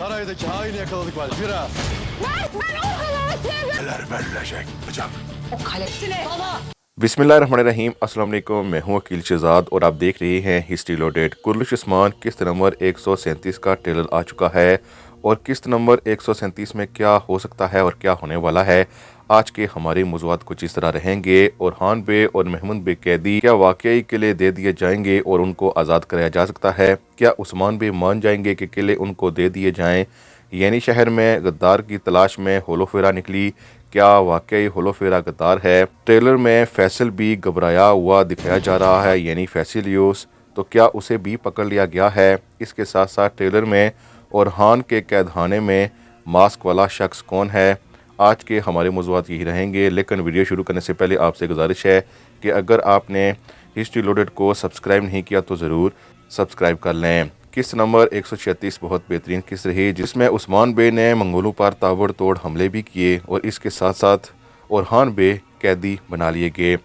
Saraydaki haini yakaladık Valfira. Ben o kadar sevdim. Neler verilecek hocam? O kalesine. Baba. बिस्मिल्लाहिर्रहमानिर्रहीम अस्सलाम वालेकुम। मैं हूं अकील शहजाद और आप देख रहे हैं हिस्ट्री लोडेड। कुर्लिश उस्मान किस्त नंबर 137 का ट्रेलर आ चुका है और किस्त नंबर 137 में क्या हो सकता है और क्या होने वाला है। आज के हमारे मौज़ूआत कुछ इस तरह रहेंगे। ओरहान बे और महमूद बे कैदी क्या वाकई किले दे दिए जाएंगे और उनको आज़ाद कराया जा सकता है? क्या उस्मान बे मान जाएंगे कि किले उनको दे दिए जाएँ? यानी शहर में गद्दार की तलाश में होलोफेरा निकली, क्या वाकई होलोफेरा गद्दार है? ट्रेलर में फैसल भी घबराया हुआ दिखाया जा रहा है, यानी फैसिलियोस, तो क्या उसे भी पकड़ लिया गया है? इसके साथ साथ ट्रेलर में ओरहान के कैदखाने में मास्क वाला शख्स कौन है? आज के हमारे मौज़ूआत यही रहेंगे, लेकिन वीडियो शुरू करने से पहले आपसे गुजारिश है कि अगर आपने हिस्ट्री लोडेड को सब्सक्राइब नहीं किया तो ज़रूर सब्सक्राइब कर लें। किस्त नंबर 136 बहुत बेहतरीन किस्त रही, जिसमें उस्मान बे ने मंगोलों पर ताबड़तोड़ हमले भी किए और इसके साथ साथ ओरहान बे कैदी बना लिए गए,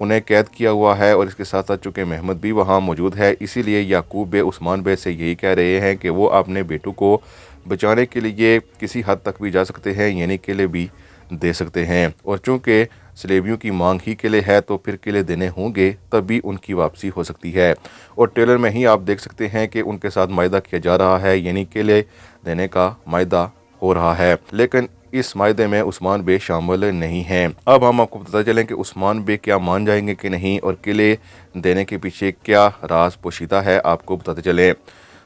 उन्हें कैद किया हुआ है। और इसके साथ साथ चूँकि महमूद भी वहाँ मौजूद है, इसीलिए याकूब बे उस्मान बे से यही कह रहे हैं कि वो अपने बेटों को बचाने के लिए किसी हद तक भी जा सकते हैं, यानी किले भी दे सकते हैं। और चूँकि सलेबियों की मांग ही किले है, तो फिर किले देने होंगे तभी उनकी वापसी हो सकती है। और ट्रेलर में ही आप देख सकते हैं कि उनके साथ मायदा किया जा रहा है, यानी किले देने का मायदा हो रहा है, लेकिन इस मायदे में उस्मान बे शामिल नहीं हैं। अब हम आपको पता चलें कि उस्मान बे क्या मान जाएंगे कि नहीं और किले देने के पीछे क्या राज पोशीदा है, आपको बताते चलें।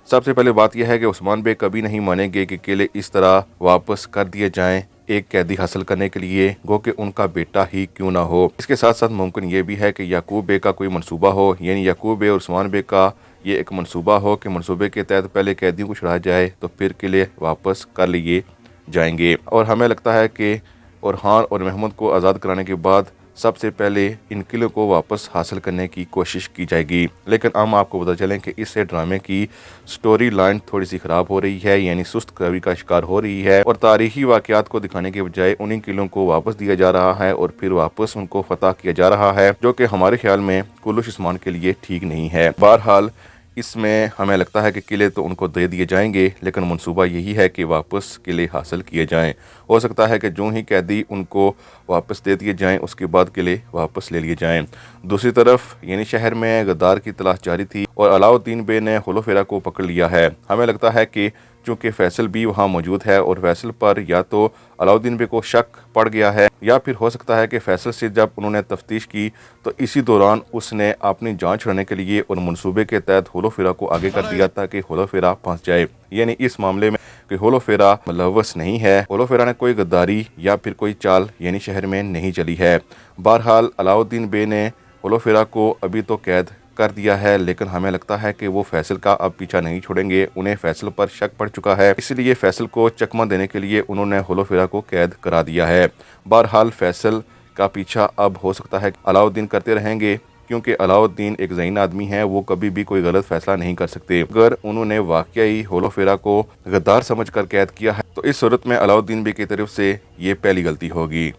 सबसे पहले बात यह है कि उस्मान बे कभी नहीं मानेंगे कि किले इस तरह वापस कर दिए जाएं एक कैदी हासिल करने के लिए, गो कि उनका बेटा ही क्यों ना हो। इसके साथ साथ मुमकिन ये भी है कि याकूब बे का कोई मंसूबा हो, यानी याकूब बे और उस्मान बे का ये एक मंसूबा हो कि मंसूबे के तहत पहले कैदियों को छुड़ाया जाए तो फिर किले वापस कर लिए जाएंगे। और हमें लगता है कि ओरहान और महमूद को आज़ाद कराने के बाद सबसे पहले इन किलों को वापस हासिल करने की कोशिश की जाएगी। लेकिन हम आपको पता चलें कि इससे ड्रामे की स्टोरी लाइन थोड़ी सी ख़राब हो रही है, यानी सुस्त कवि का शिकार हो रही है और तारीखी वाक़यात को दिखाने के बजाय उन्हीं किलों को वापस दिया जा रहा है और फिर वापस उनको फतह किया जा रहा है, जो कि हमारे ख्याल में कुर्लिश उस्मान के लिए ठीक नहीं है। बहरहाल इसमें हमें लगता है कि किले तो उनको दे दिए जाएंगे, लेकिन मंसूबा यही है कि वापस किले हासिल किए जाएं। हो सकता है कि जो ही कैदी उनको वापस दे दिए जाएं उसके बाद किले वापस ले लिए जाएं। दूसरी तरफ यानी शहर में गद्दार की तलाश जारी थी और अलाउद्दीन बे ने होलोफेरा को पकड़ लिया है। हमें लगता है कि चूँकि फैसल भी वहाँ मौजूद है और फैसल पर या तो अलाउद्दीन बे को शक पड़ गया है या फिर हो सकता है कि फैसल से जब उन्होंने तफ्तीश की तो इसी दौरान उसने अपनी जान छुड़ाने के लिए और मंसूबे के तहत होलोफेरा को आगे कर दिया ताकि होलोफेरा फंस जाए। यानी इस मामले में कि होलोफेरा मुलव्वस नहीं है, होलोफेरा ने कोई गद्दारी या फिर कोई चाल यानी शहर में नहीं चली है। बहरहाल अलाउद्दीन बे ने होलोफेरा को अभी तो कैद कर दिया है, लेकिन हमें लगता है कि वो फैसल का अब पीछा नहीं छोड़ेंगे। उन्हें फैसल पर शक पड़ चुका है, इसलिए फैसल को चकमा देने के लिए उन्होंने होलोफेरा को कैद करा दिया है। बहरहाल फैसल का पीछा अब हो सकता है अलाउद्दीन करते रहेंगे, क्योंकि अलाउद्दीन एक ज़हीन आदमी है, वो कभी भी कोई गलत फैसला नहीं कर सकते। अगर उन्होंने वाकई होलोफेरा को गद्दार समझकर कैद किया है तो इस सूरत में अलाउद्दीन बे की तरफ से ये पहली गलती होगी।